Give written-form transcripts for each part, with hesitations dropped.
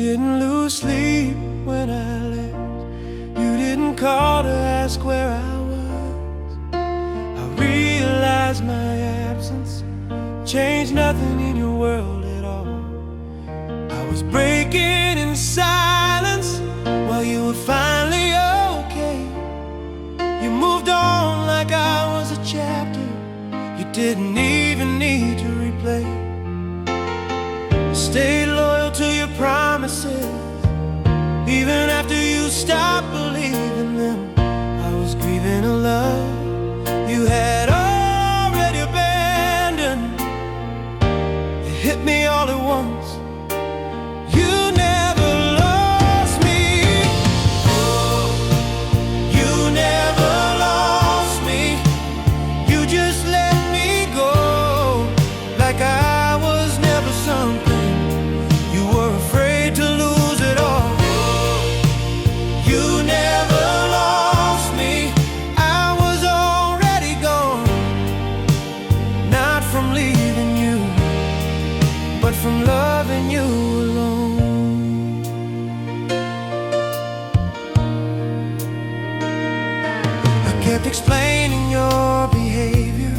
didn't lose sleep when I left. You didn't call to ask where I was. I realized my absence changed nothing in your world at all. I was breaking in silence while you were finally okay. You moved on like I was a chapter you didn't even need to replay. You stayed loyal to your promises even after you stopped believing them. I was grieving a love you had already abandoned. It hit me all at once. You never lost me. You never lost me. You just let me go like I was never something you were afraid to lose it all. You never lost me. I was already gone, not from leaving you, but from loving you alone. I kept explaining your behavior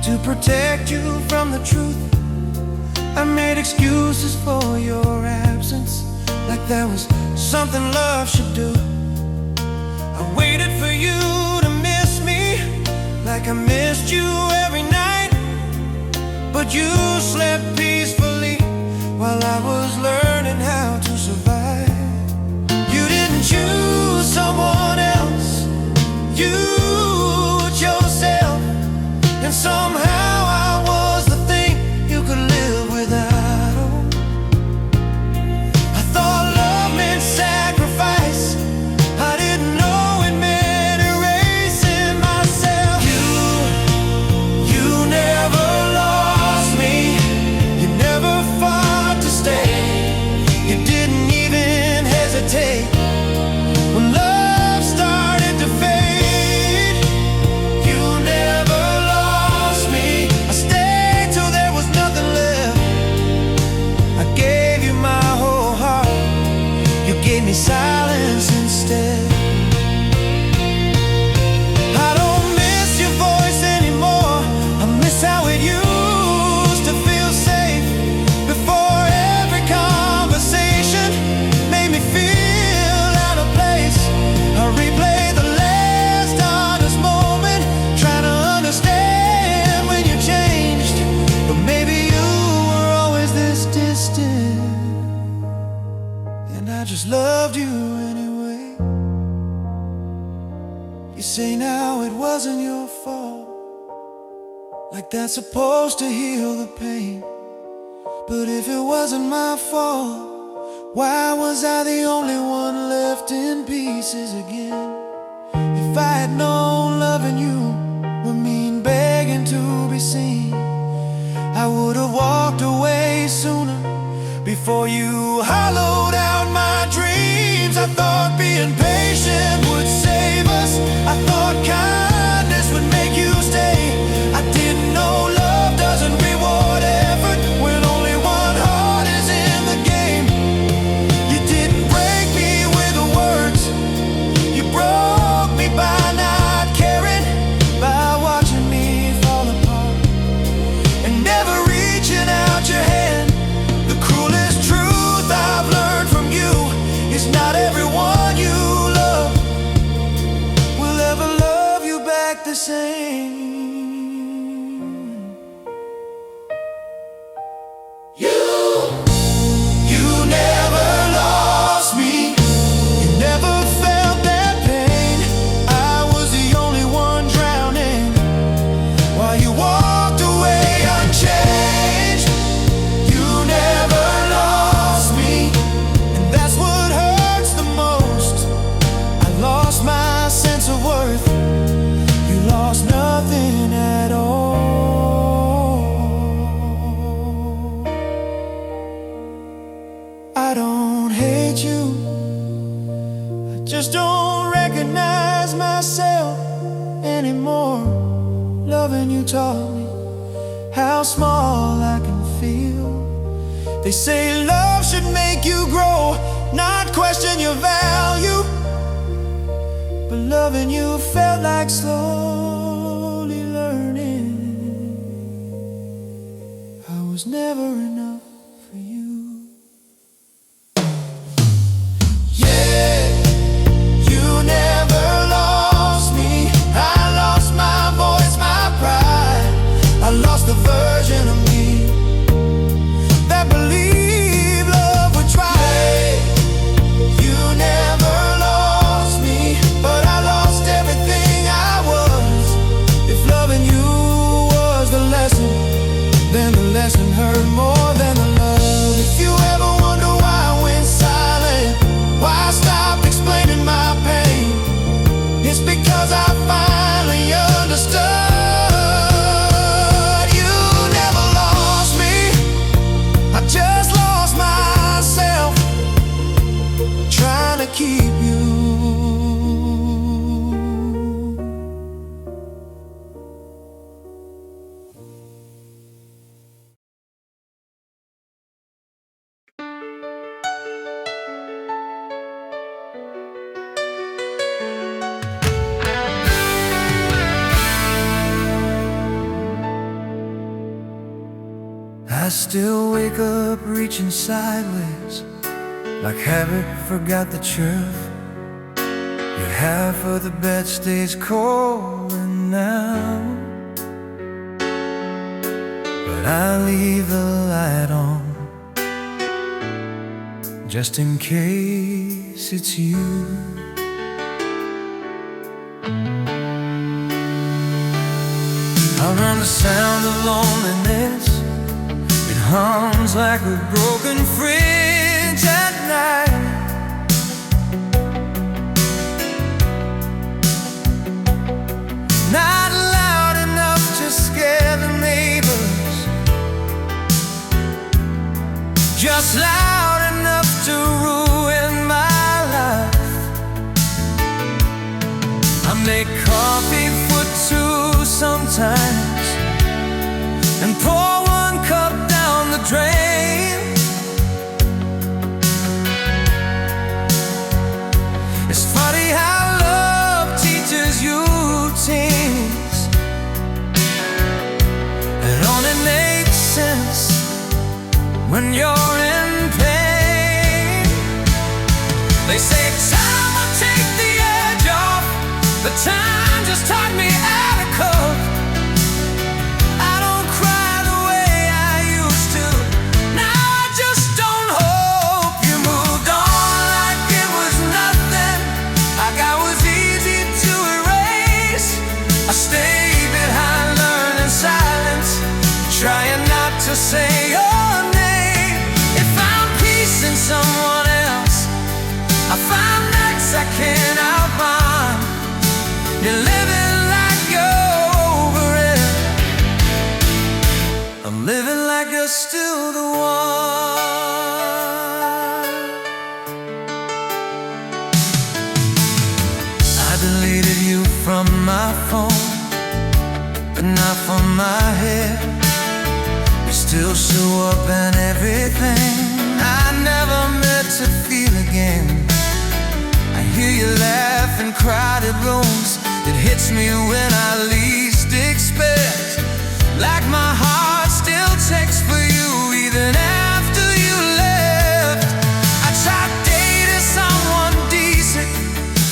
to protect you from the truth. I made excuses for your absence like that was something love should do. I waited for you to miss me like I missed you every night, but you slept peacefully while I was learning how to survive. You didn't choose someone else, you chose yourself, and somehow I was the thing you could live without. I thought love meant sacrifice. I didn't know it meant erasing myself. You never lost me. You never fought to stay. You didn't even hesitate when love started to fade. You never lost me. I stayed till there was nothing left. I gave you my whole heart. You gave me silence instead. I don't miss your voice anymore. I miss how it used to feel safe before every conversation made me feel out of place. I replay the last honest moment, trying to understand when you changed. But maybe you were always this distant, and I just loved you anyway. You say now it wasn't your fault, like that's supposed to heal the pain. But if it wasn't my fault, why was I the only one left in pieces again? If I had known loving you would mean begging to be seen, I would have walked away sooner before you hollowed out my dreams. I thought being patient would save us. I thought kindness would make you stay. I didn't know love doesn't reward effort when only one heart is in the game. You didn't break me with the words. You broke me by not caring, by watching me fall apart and never reaching out your hand. The cruelest truth I've learned from you is not everyone you love will ever love you back the same. You never lost me. You never felt that pain. I was the only one drowning while you walked away unchanged. You never lost me, and that's what hurts the most. I lost my sense of worth. You lost nothing at all. I don't hate you, I just don't recognize myself anymore. Loving you taught me how small I can feel. They say love should make you grow, not question your value. But loving you felt like slowly learning I was never enough for you. Yeah, you never lost me. I lost my voice, my pride. I lost the version of me that believed love would try. You never lost me, but I lost everything I was. If loving you was the lesson, then the lesson hurt more than the love. If you ever wonder why I went silent, why I stopped explaining my pain, it's because I finally understood. You never lost me, I just lost myself trying to keep you. I still wake up reaching sideways, like habit forgot the truth. Yet half of the bed stays cold and now, but I leave the light on just in case it's you. Around the sound of loneliness, it hums like a broken fridge at night. Not loud enough to scare the neighbors, just loud enough to ruin my life. I make coffee for two sometimes and pour one cup down the drain. It's funny how love teaches you things that only make sense when you're in pain. They say time will take the edge off, but time just taught me out of court. I don't cry the way I used to. Now I just don't hope you moved on like it was nothing. Like I was easy to erase. I stayed behind learning silence, trying not to say your name. If found peace in someone else, I find next I can't outbind. You're living like you're over it. I'm living like you're still the one. I deleted you from my phone, but not from my head. You still show up in everything I never meant to feel again. I hear you laugh in crowded rooms. It hits me when I least expect, like my heart still texts for you even after you left. I tried dating someone decent,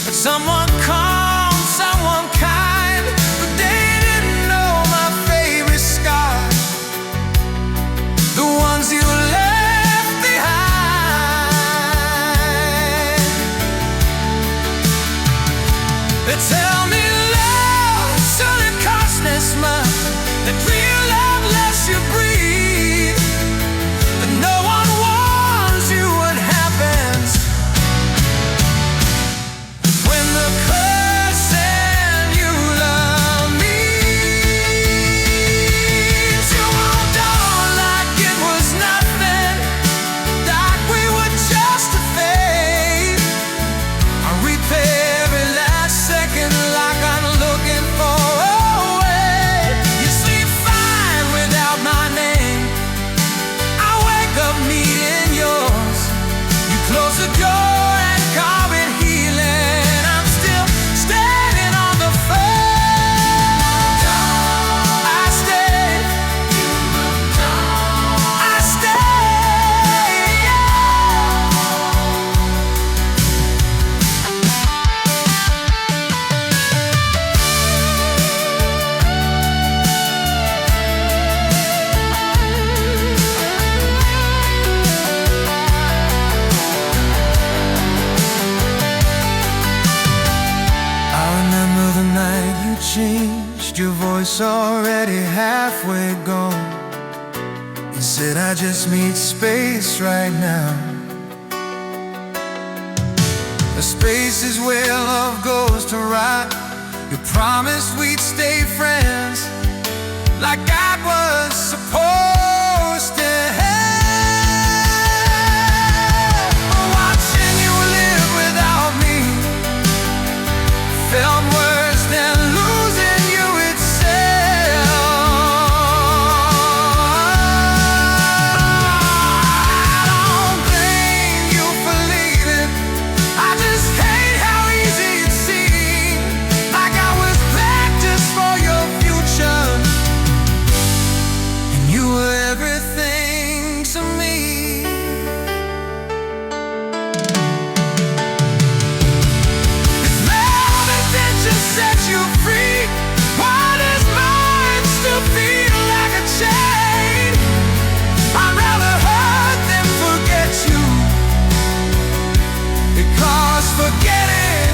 but someone calm, someone kind, but they didn't know my favorite scars, the ones you left behind. They tell me love shouldn't cost this much, that real love lets you breathe, but no one warns you what happens when the person you love meets. You moved on like it was nothing, like we were just a phase. I replay every last second promise already halfway gone. You said I just need space right now. The space is where love goes to rot. You promised we'd stay friends, like I was supposed to have. Watching you live without me felt worse than losing you itself. I don't blame you for leaving. I just hate how easy it seemed, like I was back just for your future, and you were everything to me. Set you free. What is mine still feel like a chain? I'd rather hurt than forget you, because forgetting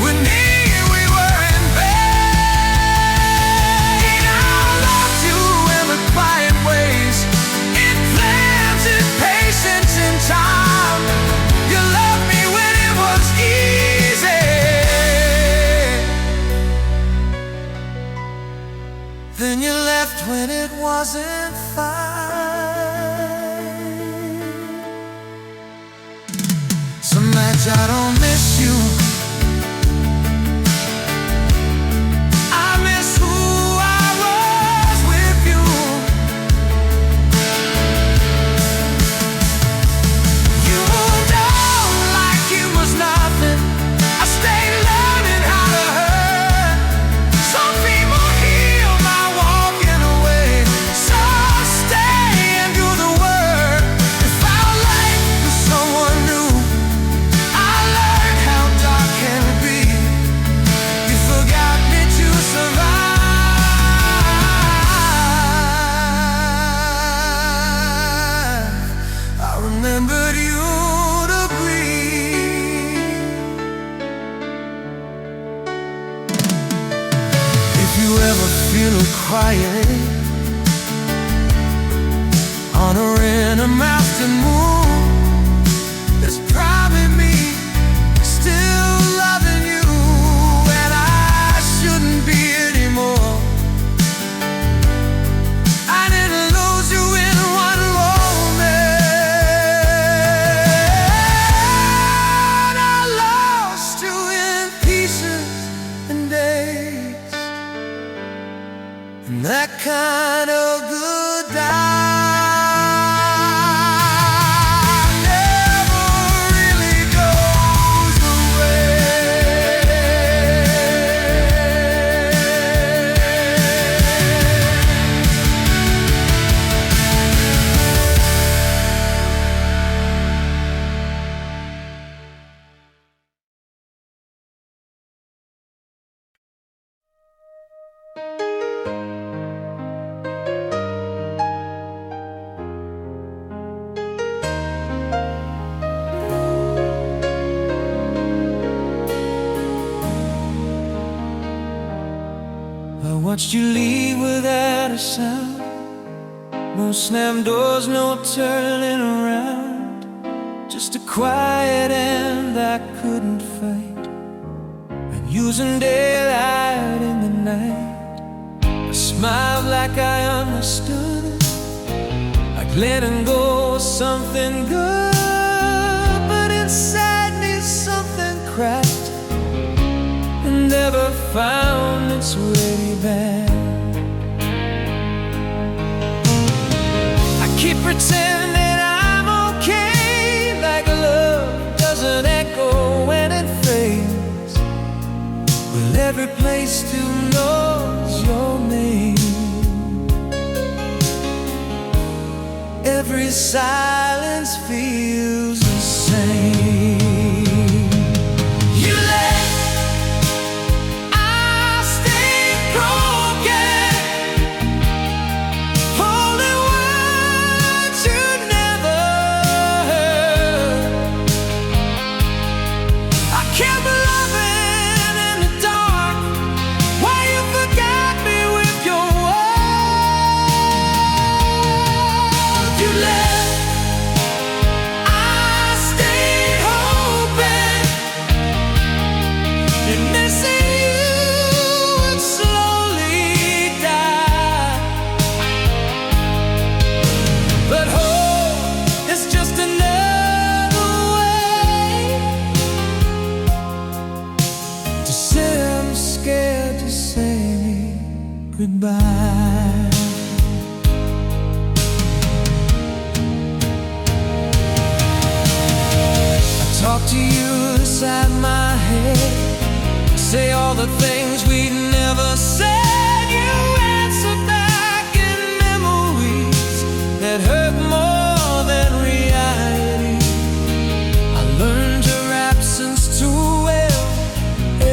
would mean we were in vain. I loved you in the quiet ways, in plans, in patience, in time. You loved me when it was easy, then you left when it wasn't fine. Some nights I don't miss you. I miss who I was with you. You moved on like it was nothing. I stayed learning how to hurt. Some people heal by walking away, some stay and do the work. If I like someone new, I learned how dark can be. You forgot me to survive. I remembered you to breathe. If you ever feel quiet on a random afternoon, it's probably me still loving you, and I shouldn't be anymore. I didn't lose you in one moment. I lost you in pieces and days, and that kind of goodbye never really goes away. I watched you leave without a sound. No slam doors, no turning around. Just a quiet end I couldn't fight. And using daylight in the night. I smiled like I understood it, like letting go of something good. But inside me something cracked and never found its way back. I keep pretending I'm okay, like love doesn't echo when it fades. Well, every place still knows your name. Every silence feels the same. You left, I stayed broken, holding words you never heard. I kept loving in the dark while you forgot me goodbye. I talk to you inside my head, say all the things we never said. You answer back in memories that hurt more than reality. I learned your absence too well.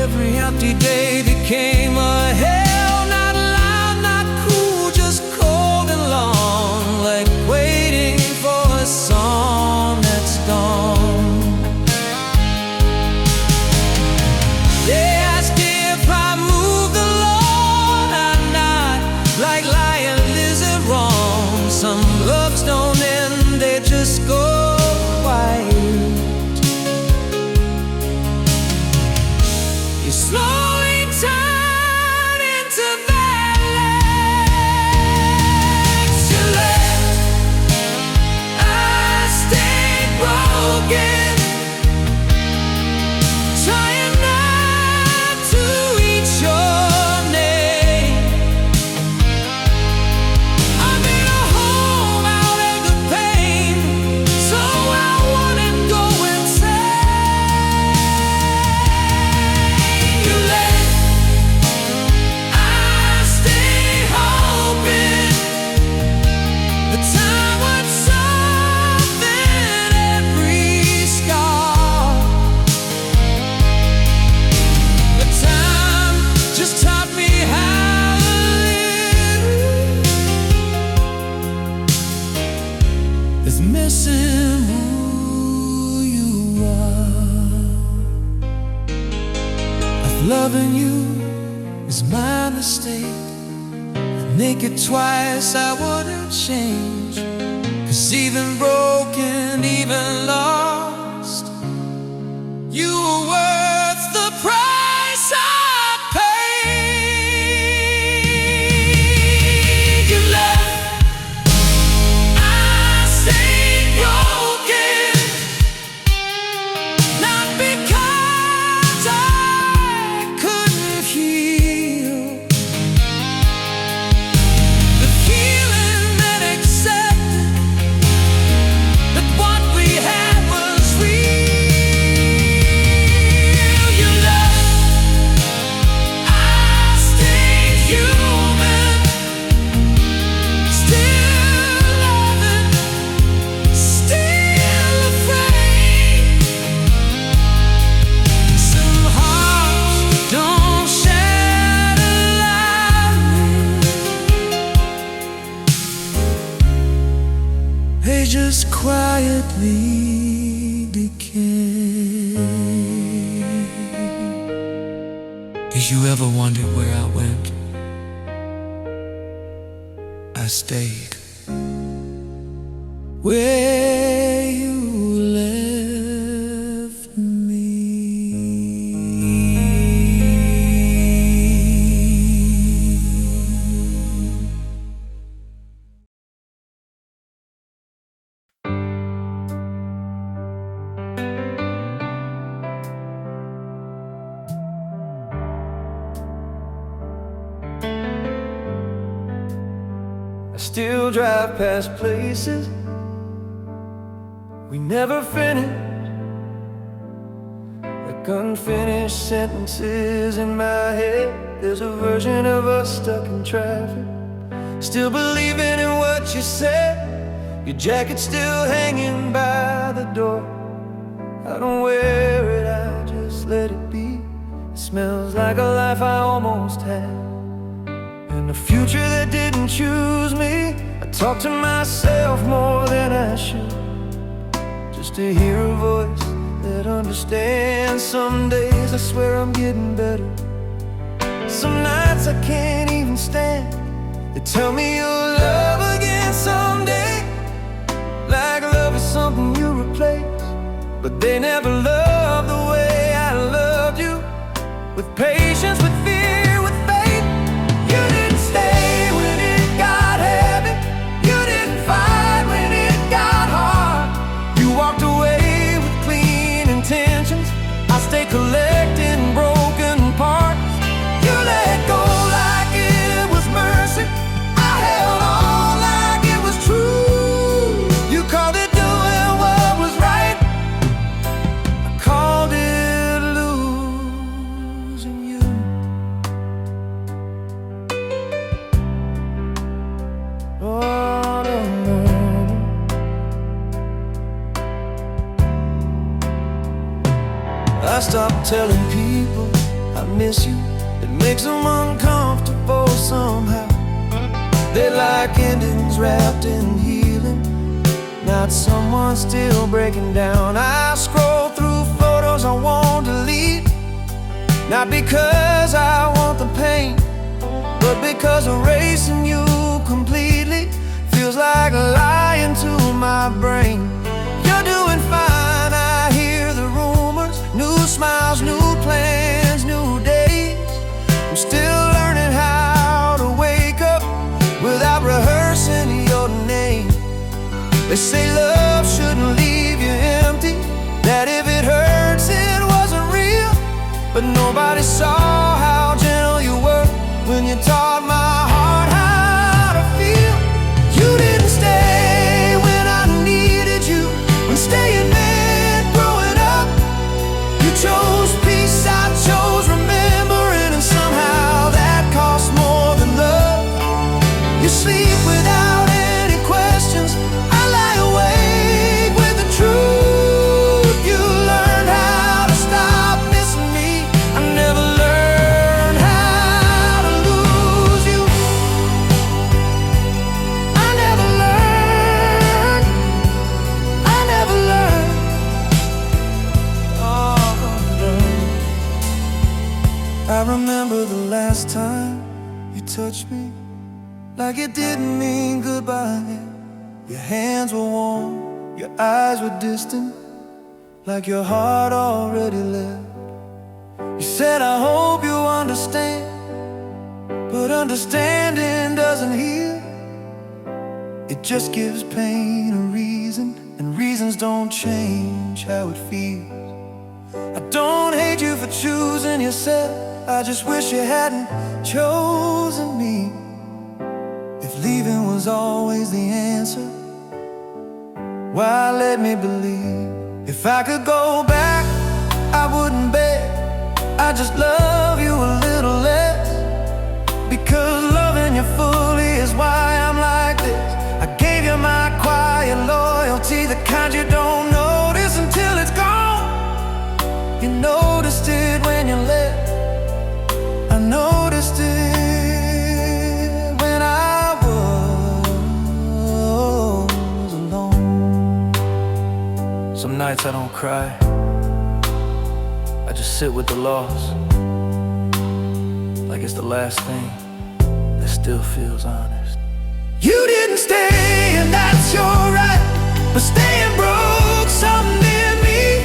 Every empty day became a hell. Not loud, not cool, just cold and long, like waiting for a song that's gone. They ask if I move the Lord or not, like Lionel, is it wrong? Some loves don't end, they just go quiet. You slowly turn into that legs you left. I stayed broken, trying not to reach your name. I made a home out of the pain, so I wouldn't go insane. You left, I stay hoping the time would soften every scar. But time just taught me how to live. It's missing who you are. If loving you is my mistake, naked twice I wouldn't change. 'Cause even broken, even lost, you were worth the price I paid. You left, I stayed broken, not because I couldn't heal. The feeling that accepted that what we had was real. You left, I stayed human, still loving, still afraid. Some hearts don't shatter loudly, they just quietly decay. Did you ever wonder where I went? I stayed where you left me. I still drive past places we never finished, like unfinished sentences in my head. There's a version of us stuck in traffic, still believing in what you said. Your jacket's still hanging by the door. I don't wear it, I just let it be. It smells like a life I almost had, and a future that didn't choose me. I talk to myself more than I should, just to hear a voice that understands. Some days I swear I'm getting better, some nights I can't even stand. They tell me you'll love again someday, like love is something you replace. But they never loved the way I loved you, with patience, with fear, with faith. You didn't stay when it got heavy, you didn't fight when it got hard. You walked away with clean intentions, I stay collecting broken parts. You let go like it was murder. Telling people I miss you, it makes them uncomfortable somehow. They like endings wrapped in healing, not someone still breaking down. I scroll through photos I won't delete, not because I want the pain, but because erasing you completely feels like lying to my brain. You're doing fine, I hear the rumors, new smiles, new plans, new days. I'm still learning how to wake up without rehearsing your name. They say love shouldn't leave you empty, that if it hurts it wasn't real. But nobody saw how gentle you were when you taught my heart how to feel. You didn't stay when I needed you, when staying meant growing up. You chose peace, I chose remembering, and somehow that costs more than love. You sleep without any questions, I lie awake with the truth. You learned how to stop missing me, I never learned how to lose you. I never learned, I never learned. I remember the last time you touched me, like it didn't mean goodbye. Your hands were warm, your eyes were distant, like your heart already left. You said, I hope you understand, but understanding doesn't heal. It just gives pain a reason, and reasons don't change how it feels. I don't hate you for choosing yourself, I just wish you hadn't chosen me. If leaving was always the answer, why let me believe? If I could go back, I wouldn't beg, I just love you a little less. Because loving you fully is why I'm like this. I gave you my quiet loyalty, the kind you don't notice until it's gone. You noticed it when you left, I noticed it when I was alone. Some nights I don't cry, I just sit with the loss, like it's the last thing that still feels honest. You didn't stay and that's your right, but staying broke something in me.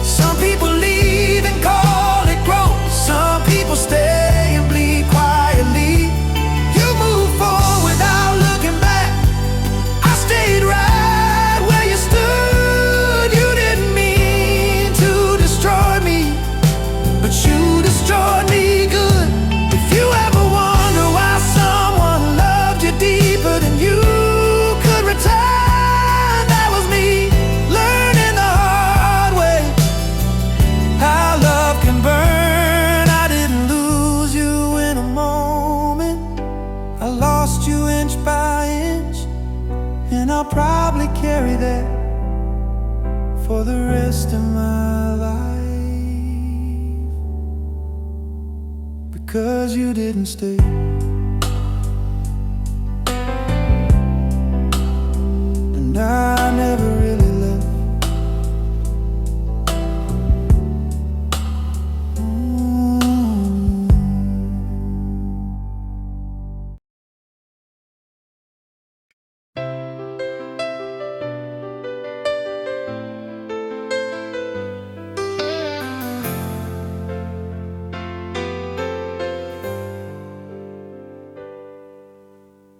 Some people leave and call it growth, some people stay and bleed quietly. You move forward without looking back, I stayed right where you stood. You didn't mean to destroy me, but you destroyed me good. If you ever wonder why someone loved you deeper than you could return, that was me, learning the hard way how love can burn. I didn't lose you in a moment, I lost you inch by inch, and I'll probably carry that for the rest of my life. Because you didn't stay, and I never really left.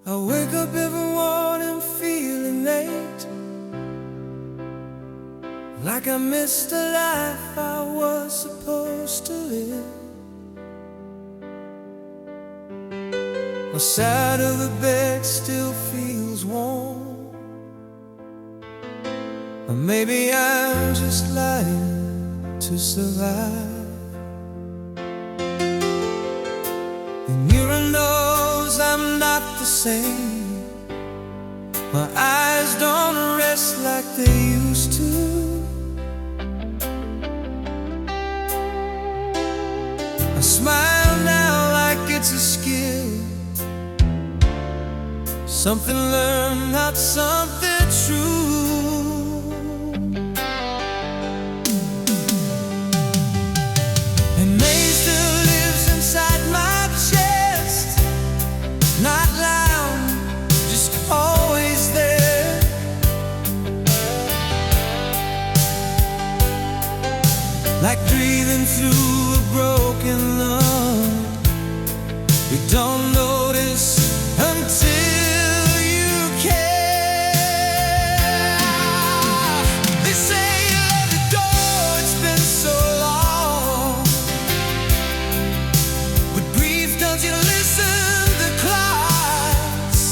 I wake up every morning feeling late, like I missed a life I was supposed to live. My side of the bed still feels warm, or maybe I'm just lying to survive. The mirror knows I'm not the same, my eyes don't rest like they used to. smile now like it's a skill, something learned, not something true. And May still lives inside my chest, not loud, just always there. Like breathing through a broken lung, we don't notice until you care. They say you love the door, it's been so long, but grief doesn't listen to clocks.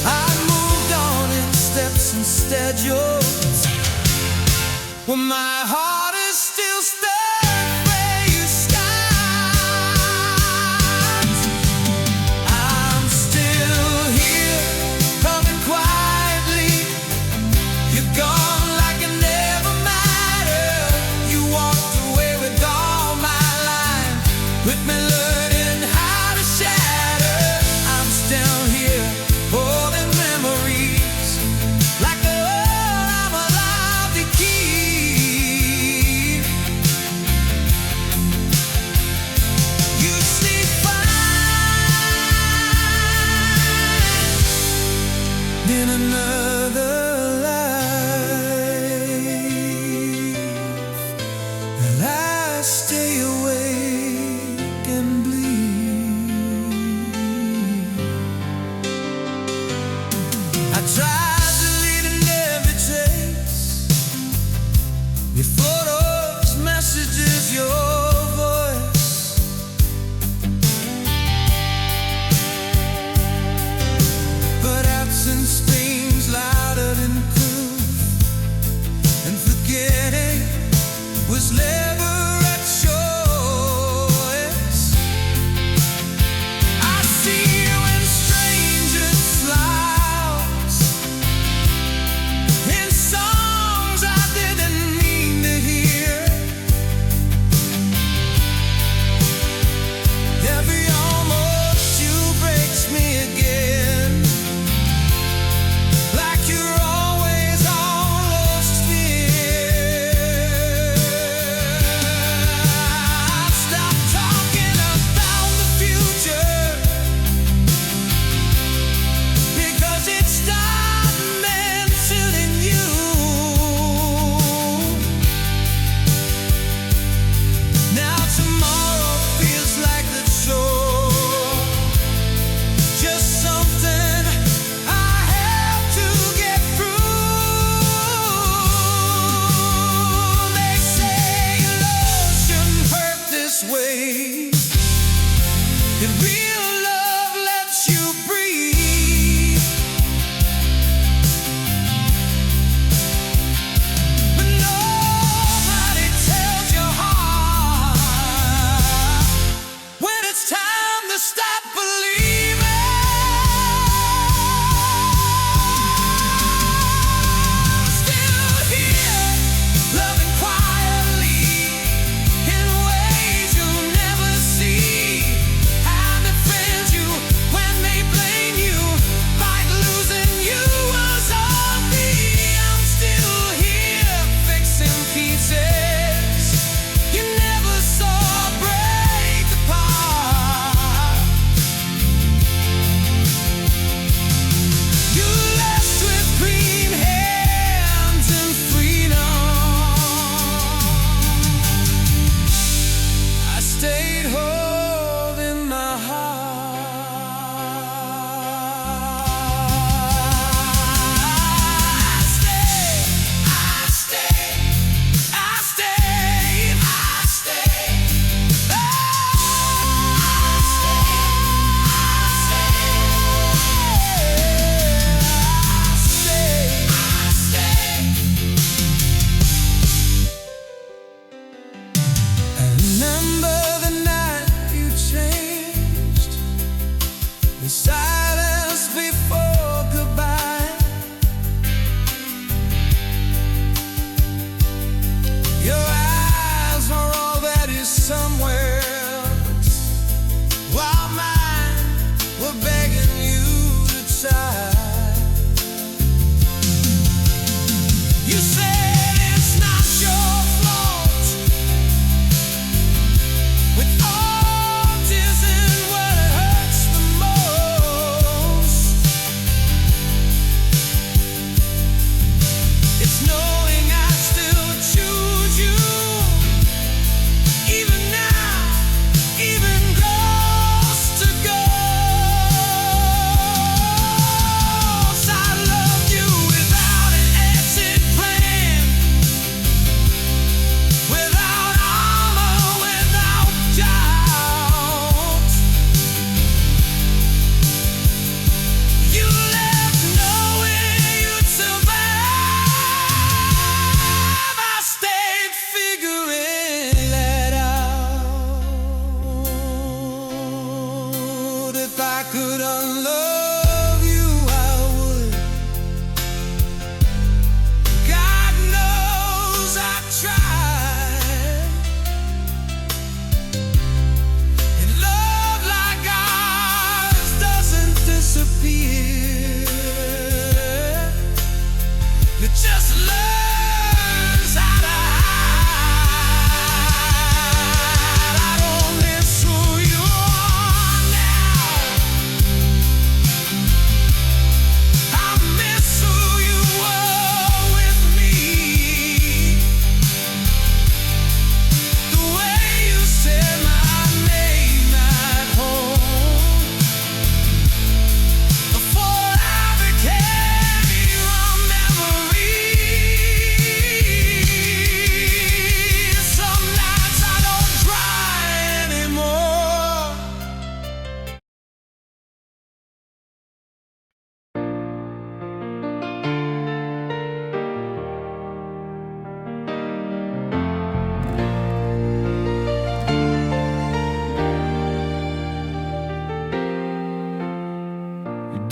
I moved on in steps instead yours. Well, my heart is still stuck where you stopped. I'm still here, coming quietly. You're gone like it never mattered. You walked away with all my life, with me learning how to shatter. I'm still here, holding memories like a I'm alive to keep.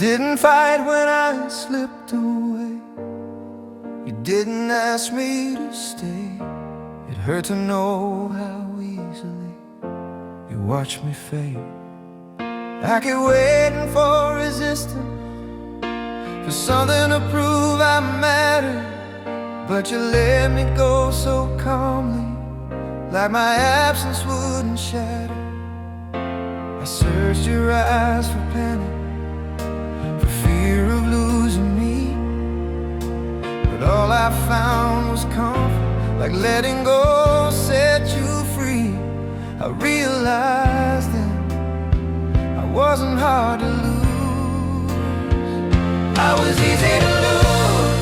didn't fight when I slipped away. You didn't ask me to stay. It hurt to know how easily you watched me fade. I kept waiting for resistance, for something to prove I mattered, but you let me go so calmly, like my absence wouldn't shatter. I searched your eyes for panic, for fear of losing me, but all I found was comfort, like letting go set you free. I realized then I wasn't hard to lose. I was easy to lose,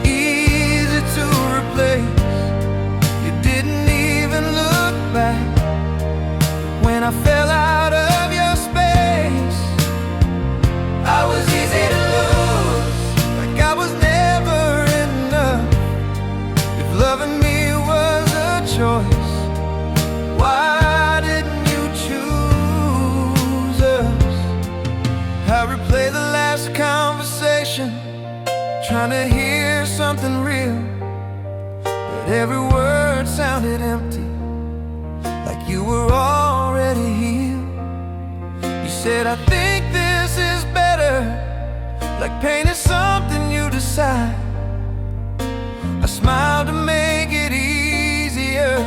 easy to replace. You didn't even look back when I fell out of your space. I was easy to lose, like I was never enough. If loving me was a choice, why didn't you choose us? I replay the last conversation, trying to hear something real, but every word sounded empty, like you were already healed. You said, I think this is better, like pain is something you decide. I smiled to make it easier,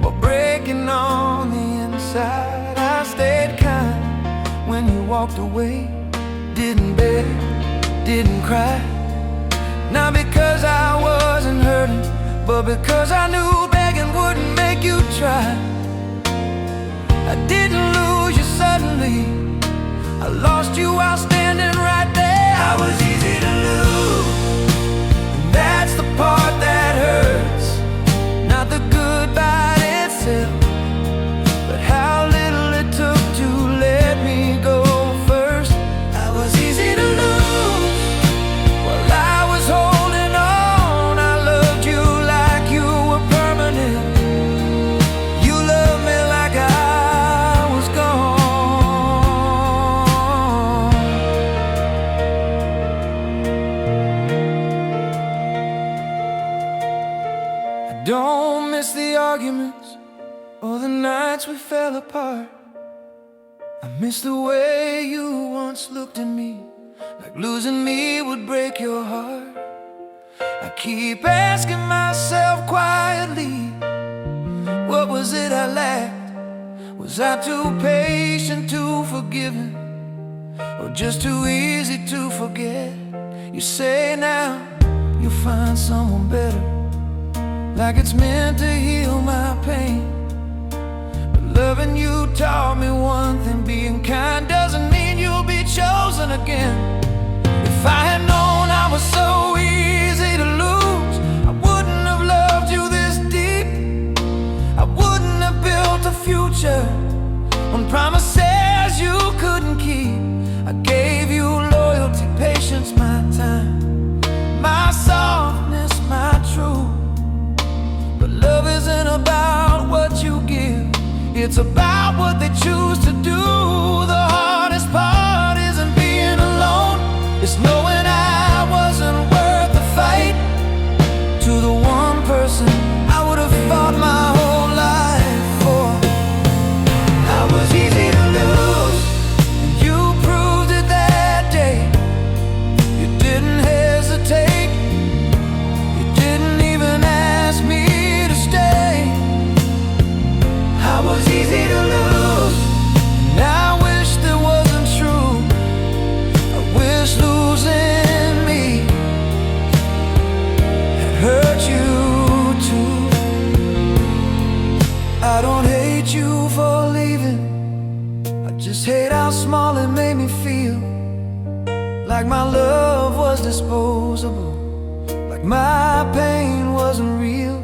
while breaking on the inside. I stayed kind when you walked away, didn't beg, didn't cry, not because I wasn't hurting, but because I knew begging wouldn't make you try. I didn't lose you suddenly, I lost you while standing right there. I was easy to lose, and that's the part that hurts, not the goodbye itself, but how little it took to let me go first. I was easy to lose, while I was holding on. I loved you like you were permanent. You loved me like I was gone. I don't miss the arguments or the nights we fell apart. I miss the way you once looked at me, like losing me would break your heart. I keep asking myself quietly, what was it I lacked? Was I too patient, too forgiving, or just too easy to forget? You say now you'll find someone better, like it's meant to heal my pain. But loving you taught me one thing, being kind doesn't mean you'll be chosen again. If I had known I was so easy to lose, I wouldn't have loved you this deep. I wouldn't have built a future on promises you couldn't keep. I gave you loyalty, patience, my time, my softness, my truth. But love isn't about what you give, it's about what they choose to do. The hardest part isn't being alone, it's knowing I wasn't worth the fight. To the one person I would have fought my whole life for. I was easy to lose, and you proved it that day. You didn't hesitate, you didn't even ask me to stay. I was easy to lose, and I wish that wasn't true. I wish losing me had hurt you too. I don't hate you for leaving, I just hate how small it made me feel, like my love was disposable, like my pain wasn't real.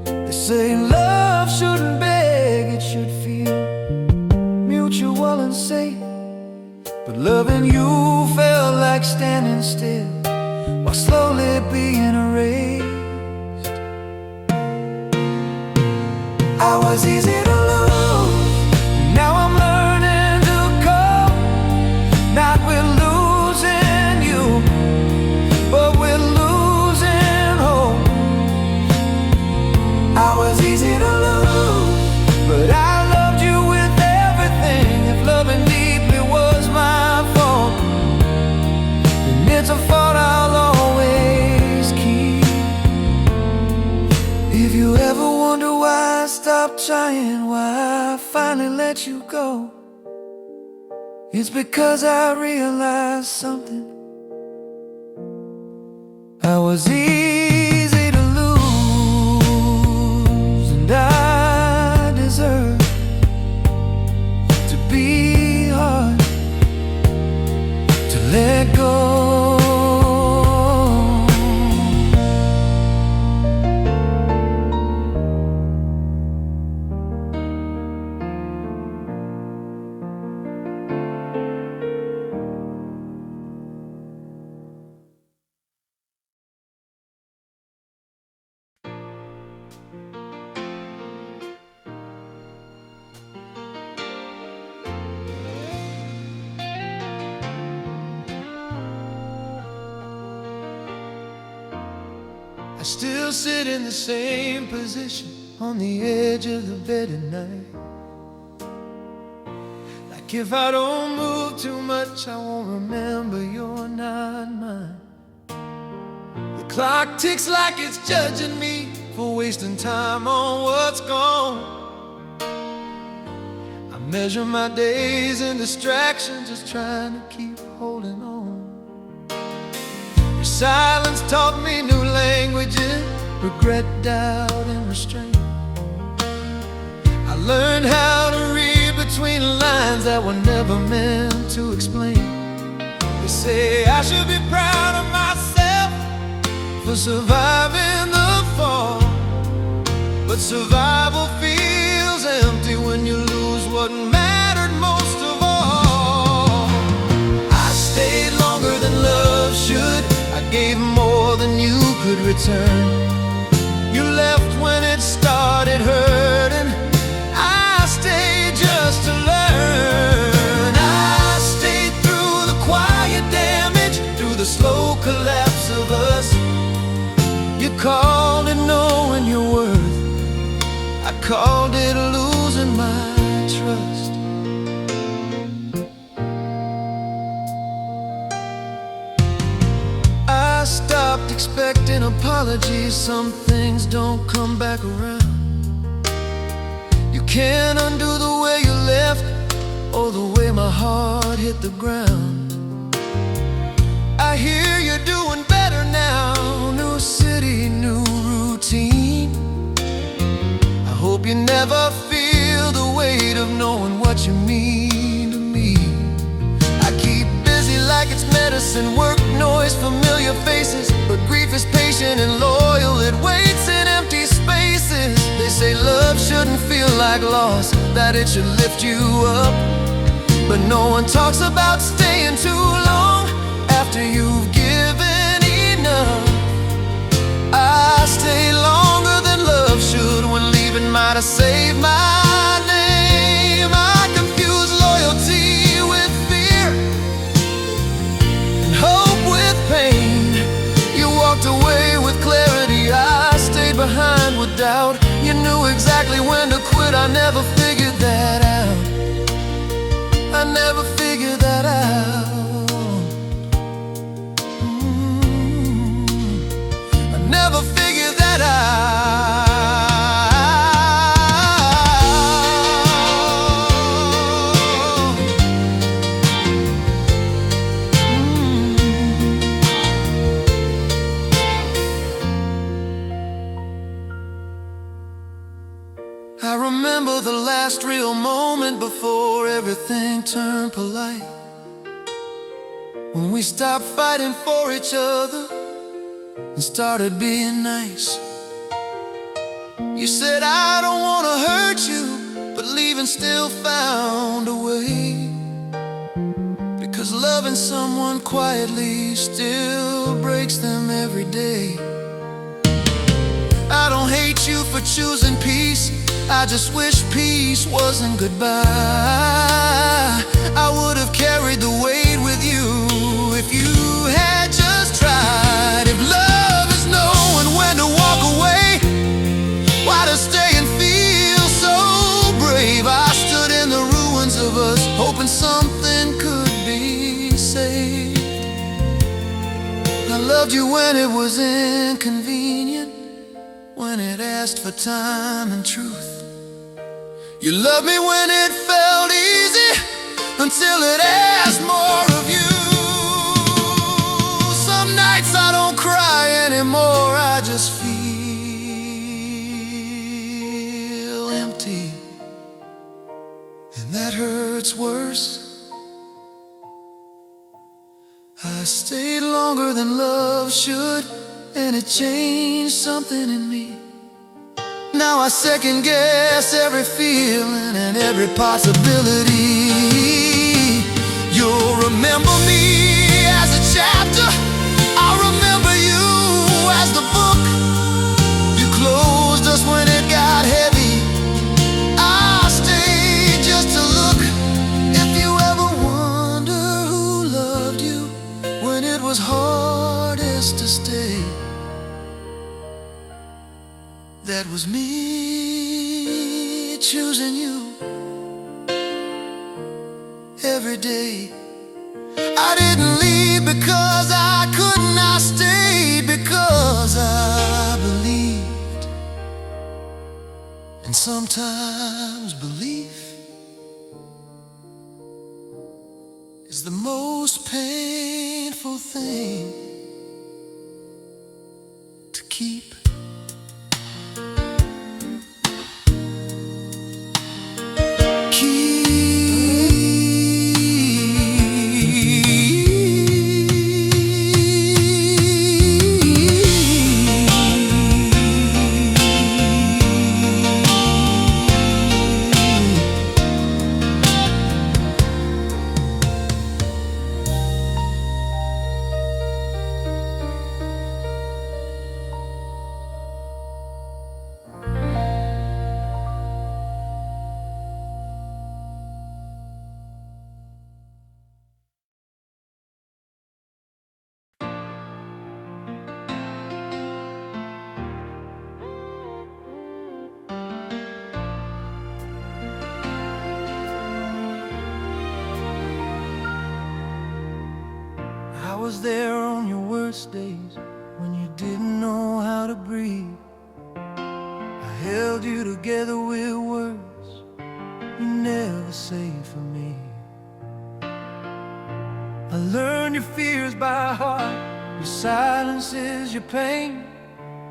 They say love shouldn't beg, it should feel mutual and safe, but loving you felt like standing still while slowly being erased. I was easy to lose, now I'm learning to cope, not with losing If you ever wonder why I stopped trying, why I finally let you go, it's because I realized something. I was easy to lose, and I deserve to be hard to let go. I still sit in the same position on the edge of the bed at night. Like if I don't move too much, I won't remember you're not mine. The clock ticks like it's judging me for wasting time on what's gone. I measure my days in distraction, just trying to keep holding on. Silence taught me new languages, regret, doubt, and restraint. I learned how to read between lines that were never meant to explain. They say I should be proud of myself for surviving the fall, but survival feels empty when you lose what mattered most of all. I stayed longer than love should, gave more than you could return. You left when it started hurting. I stayed just to learn. I stayed through the quiet damage, through the slow collapse of us. You called it knowing your worth, I called it losing my trust. I stopped expecting apologies, some things don't come back around. You can't undo the way you left, or the way my heart hit the ground. I hear you're doing better now, new city, new routine. I hope you never feel the weight of knowing what you mean to me. I keep busy like it's medicine, work, noise, familiar faces, but grief is patient and loyal, it waits in empty spaces. They say love shouldn't feel like loss, that it should lift you up, but no one talks about staying too long after you've given enough. I stay longer than love should, when leaving might have saved my name. I confuse loyalty with fear and hope with pain. You walked away with clarity, I stayed behind with doubt. You knew exactly when to quit, I never figured that out. I never figured that out. I never figured that out. I remember the last real moment before everything turned polite, when we stopped fighting for each other and started being nice. You said I don't want to hurt you, but leaving still found a way, because loving someone quietly still breaks them every day. I don't hate you for choosing peace, I just wish peace wasn't goodbye. I would have carried the weight with you if you had just tried. If love is knowing when to walk away, why to stay and feel so brave? I stood in the ruins of us, hoping something could be saved. I loved you when it was inconvenient, when when it asked for time and truth. You loved me when it felt easy, until it asked more of you. Some nights I don't cry anymore, I just feel empty, and that hurts worse. I stayed longer than love should, and it changed something in me. Now I second guess every feeling and every possibility. You'll remember me as a chapter, I'll remember you as the book. You closed us when it got heavy, I'll stay just to look. If you ever wonder who loved you when it was hardest to stay, that was me, choosing you every day. I didn't leave because I couldn't, I stayed because I believed. And sometimes belief is the most painful thing to keep. I was there on your worst days when you didn't know how to breathe. I held you together with words you never say for me. I learned your fears by heart, your silence is your pain.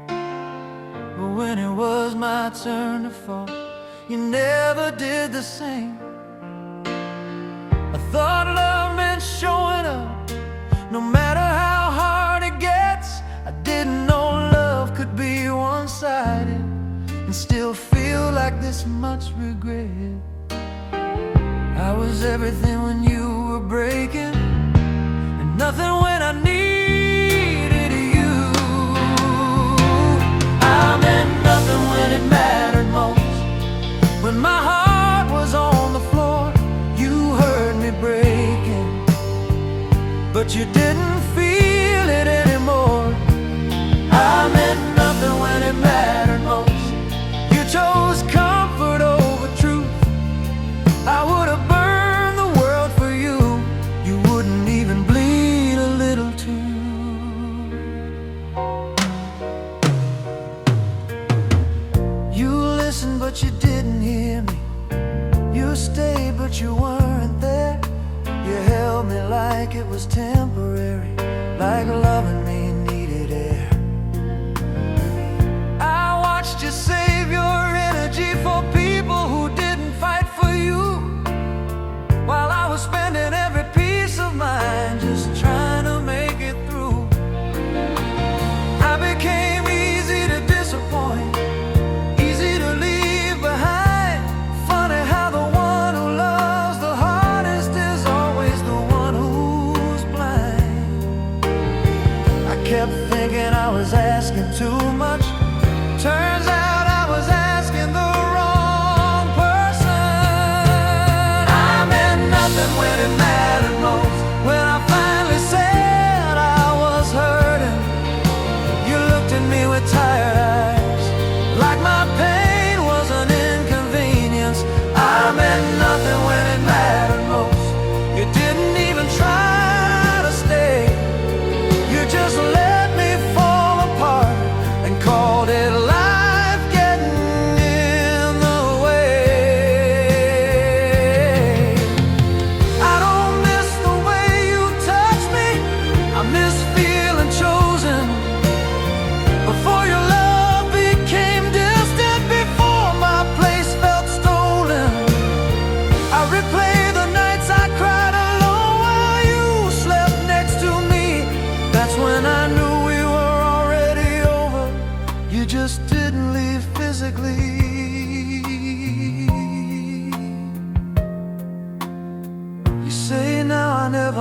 But when it was my turn to fall, you never did the same. I thought love meant showing up, no matter how hard it gets. I didn't know love could be one-sided and still feel like this much regret. I was everything when you were breaking, and nothing when I needed you. I meant nothing when it mattered most. When my heart was on the floor, you heard me breaking, but you didn't feel it anymore. I meant nothing when it mattered most. You chose comfort over truth. I would have burned the world for you. You wouldn't even bleed a little too. You listened but you didn't hear me. You stayed but you weren't there. You held me like it was temporary, like loving me needed air. I watched you save your energy for people who didn't fight for you, while I was spending every piece of mine just trying to make it through. I became easy to disappoint, easy to leave behind. Funny how the one who loves the hardest is always the one who's blind. I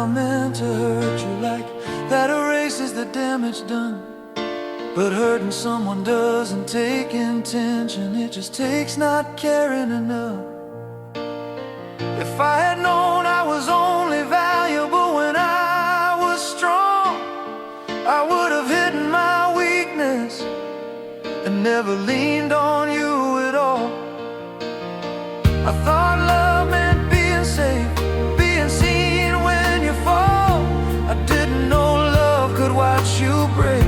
never meant to hurt you, like that erases the damage done. But hurting someone doesn't take intention, it just takes not caring enough. If I had known I was only valuable when I was strong, I would have hidden my weakness and never leaned on you at all. I thought love meant being safe, being seen when you fall. I didn't know love could watch you break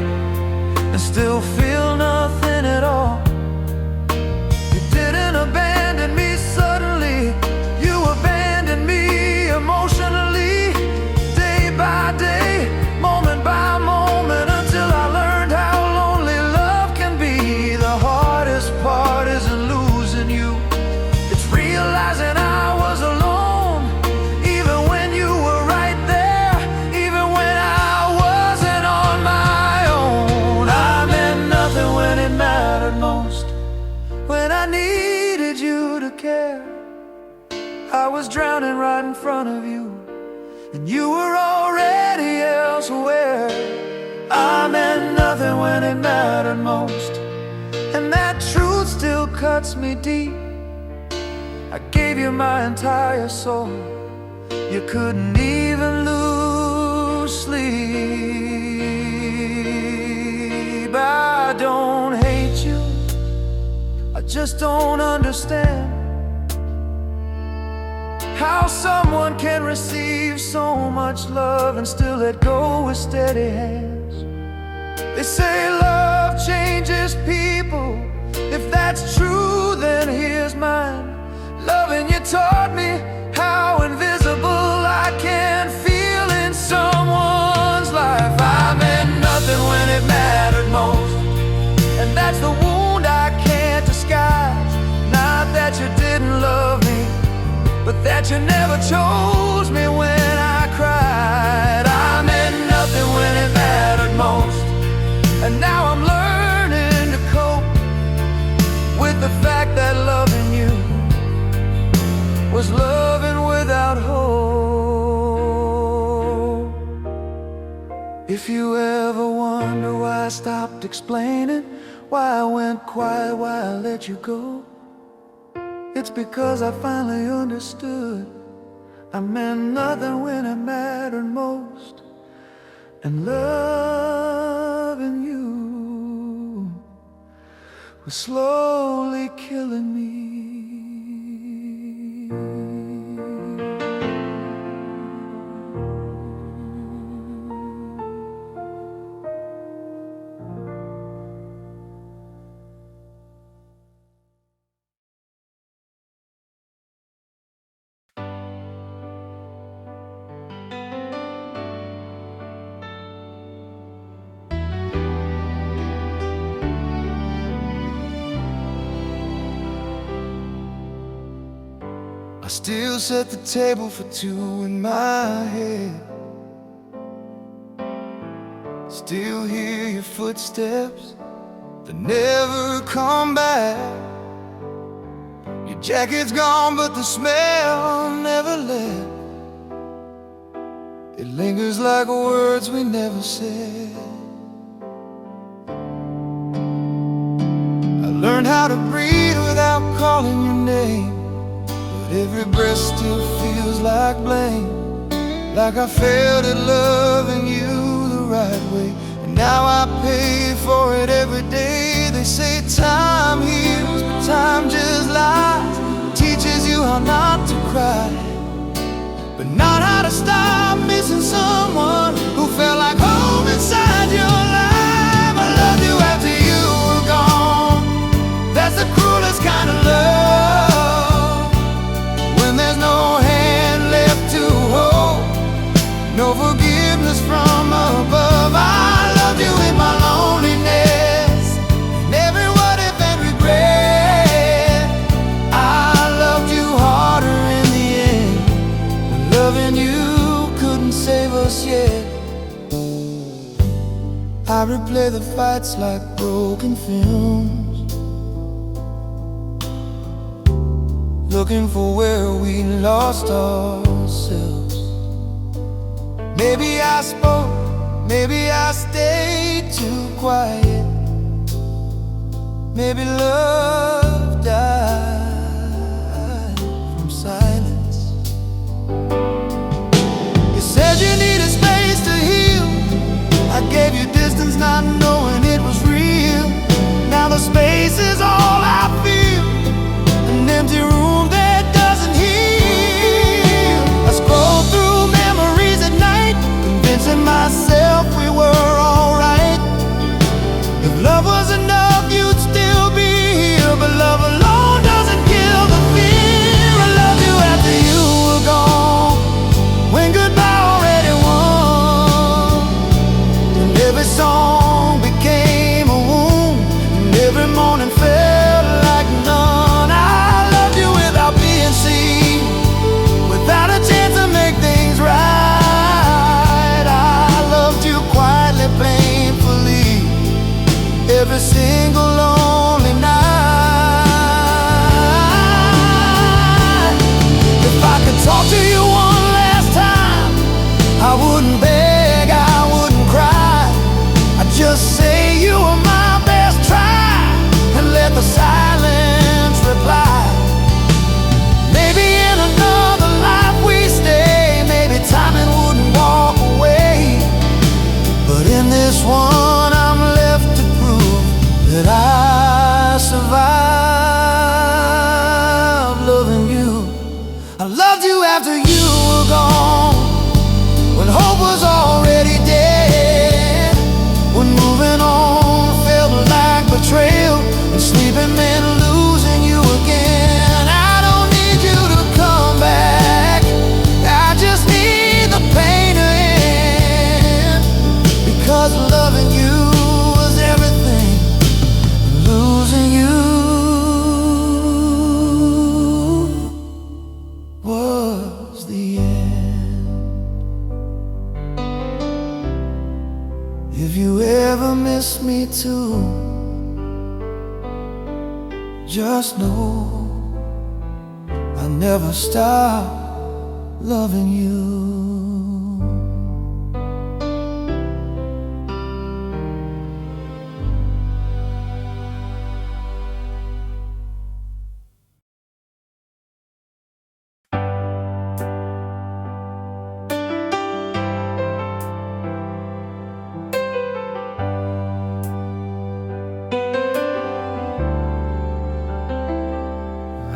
and still feel nothing at all. You didn't abandon me suddenly, you abandoned me emotionally, day by day, moment by moment, until I learned how lonely love can be. The hardest part isn't losing you, it's realizing I was alone, even when you were right there, even when I wasn't on my own. I meant nothing when it mattered most, when I needed you to care. I was drowning right in front of you, and you were already elsewhere. I meant nothing when it mattered most, and that truth still cuts me deep. I gave you my entire soul, you couldn't even lose sleep. I don't hate you, I just don't understand how someone can receive so much love and still let go with steady hands. They say love changes people, if that's true then here's mine. Loving you taught me how invisible I can feel in someone's life. I meant nothing when it mattered most, and that's the wound I can't disguise. Not that you didn't love me, but that you never chose me when I cried. I meant nothing when it mattered most, and now I'm learning to cope with the fact that loving you was loving without hope. If you ever wonder why I stopped explaining, why I went quiet, why I let you go, it's because I finally understood. I meant nothing when it mattered most, and loving you was slowly killing me. I still set the table for two in my head, still hear your footsteps that never come back. Your jacket's gone but the smell never left. It lingers like words we never said. I learned how to breathe without calling your name, but every breath still feels like blame. Like I failed at loving you the right way, and now I pay for it every day. They say time heals, but time just lies. Teaches you how not to cry, but not how to stop missing someone who felt like home inside your life. I loved you after you were gone. That's the cruelest kind of love, when there's no hand left to hold, no forgiveness from above. I loved you in my loneliness, and every what if and regret. I loved you harder in the end, and loving you couldn't save us yet. I replay the fights like broken films, looking for where we lost ourselves. Maybe I spoke, maybe I stayed too quiet. Maybe love died from silence. You said you needed space to heal. I gave you distance not knowing it was real. Now the space is all I feel, an empty room that doesn't heal. I scroll through memories at night, convincing myself we were alright. If love was enough, you'd still be here. But love alone doesn't kill the fear. I loved you after you were gone, when goodbye already won. And every song became a wound, and every morning felt like none. I loved you without being seen, without a chance to make things right. I loved you quietly, painfully, every single lonely night. If I could talk to you one last time, I wouldn't beg, I wouldn't cry. I'd just say you were my best try, and let the silence reply. Maybe in another life we stay, maybe timing wouldn't walk away. But in this one I'm left to prove that I survived loving you. I loved you after you were gone, when hope was already dead, when moving on felt like betrayal, and sleeping meant losing you again. I don't need you to come back, I just need the pain to end, because loving you was everything, losing you was the end. If you ever miss me too, just know I never stop loving you.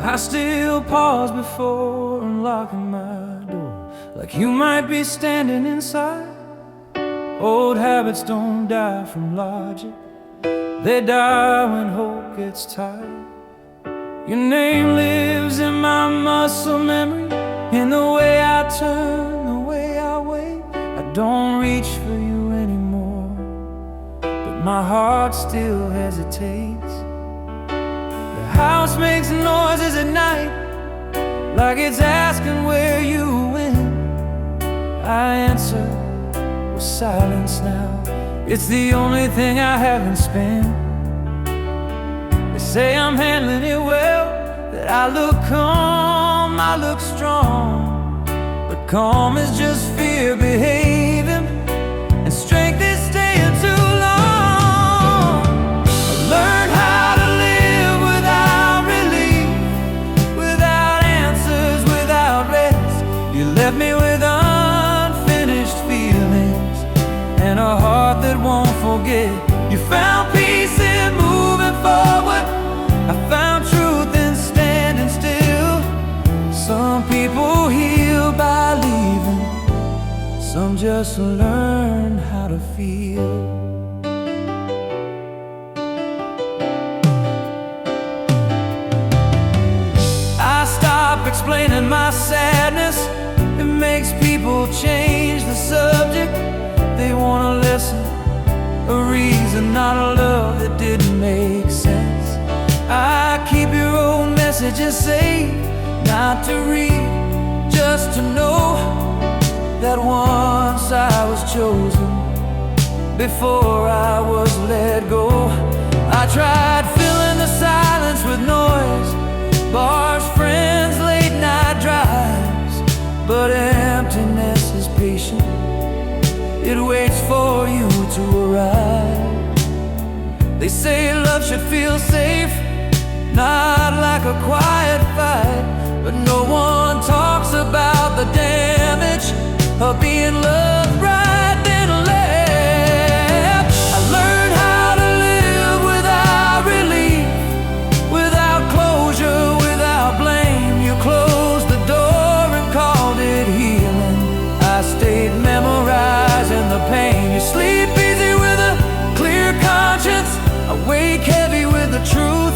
I still pause before unlocking my door, like you might be standing inside. Old habits don't die from logic, they die when hope gets tired. Your name lives in my muscle memory, in the way I turn, the way I wait. I don't reach for you anymore, but my heart still hesitates. The house makes noises at night, like it's asking where you went. I answer with silence now, it's the only thing I haven't spent. They say I'm handling it well, that I look calm, I look strong. But calm is just fear behaving, and strength is staying too long. I learned how to live without relief, without answers, without rest. You left me with unfinished feelings, and a heart that won't forget. You found peace in moving forward, I found truth in standing still. Some people heal by leaving, some just learn how to feel. I stop explaining my sadness, it makes people change the subject. They want a lesson, a reason, not a love that didn't make sense. I keep your old messages safe, not to read, just to know that once I was chosen, before I was let go. I tried filling the silence with noise, bars, friends, late night drives, but emptiness is patient, say love should feel safe, not like a quiet fight. But no one talks about the damage of being loved right then left. I learned how to live without relief, without closure, without blame. You closed the door and called it healing. I stayed memorizing the pain. You sleep easy with a clear conscience, I wake heavy with the truth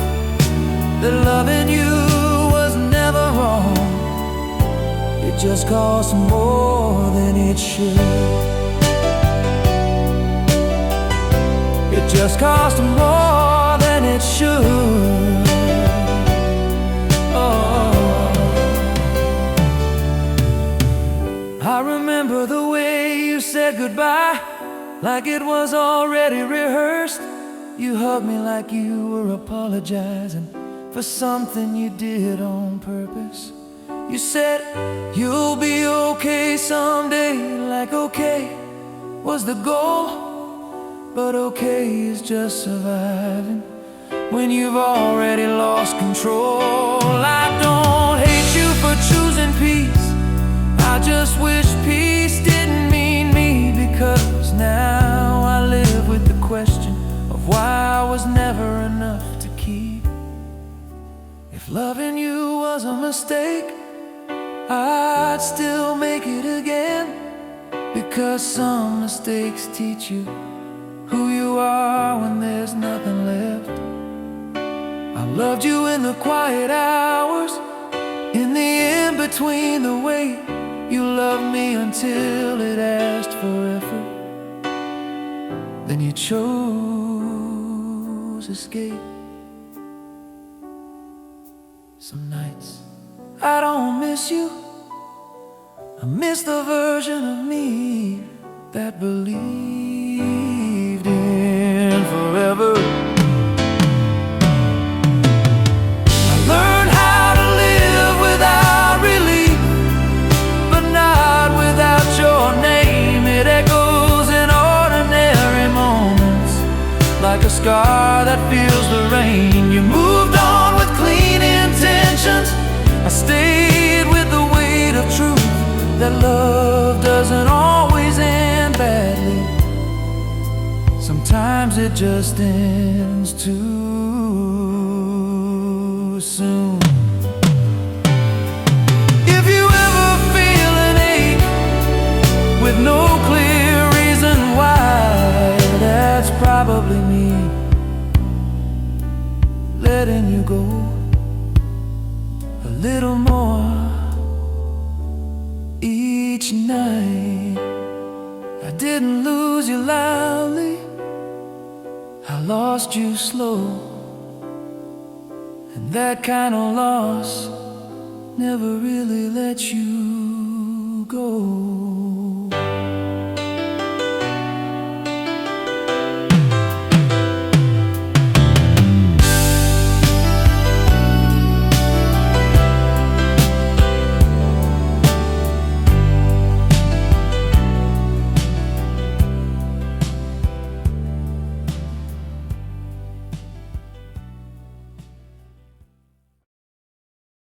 that loving you was never wrong. It just cost more than it should. It just cost more than it should. Oh, I remember the way you said goodbye, like it was already rehearsed. You hugged me like you were apologizing for something you did on purpose. You said you'll be okay someday, like okay was the goal, but okay is just surviving when you've already lost control. I don't hate you for choosing peace, I just wish peace didn't mean me, because now I live with the question of why I was never enough to keep. If loving you was a mistake, I'd still make it again, because some mistakes teach you who you are when there's nothing left. I loved you in the quiet hours, in the in-between, the wait. You loved me until it asked for effort, then you chose escape. Some nights I don't miss you, I miss the version of me that believed in forever. I learned how to live without relief, but not without your name. It echoes in ordinary moments, like a scar that feels the rain. You moved on with clean intentions, I stayed with the weight of truth, that love doesn't always end badly. Sometimes it just ends too soon. If you ever feel an ache with no clear reason why, that's probably me letting you go a little more each night. I didn't lose you loudly, I lost you slow, and that kind of loss never really lets you go.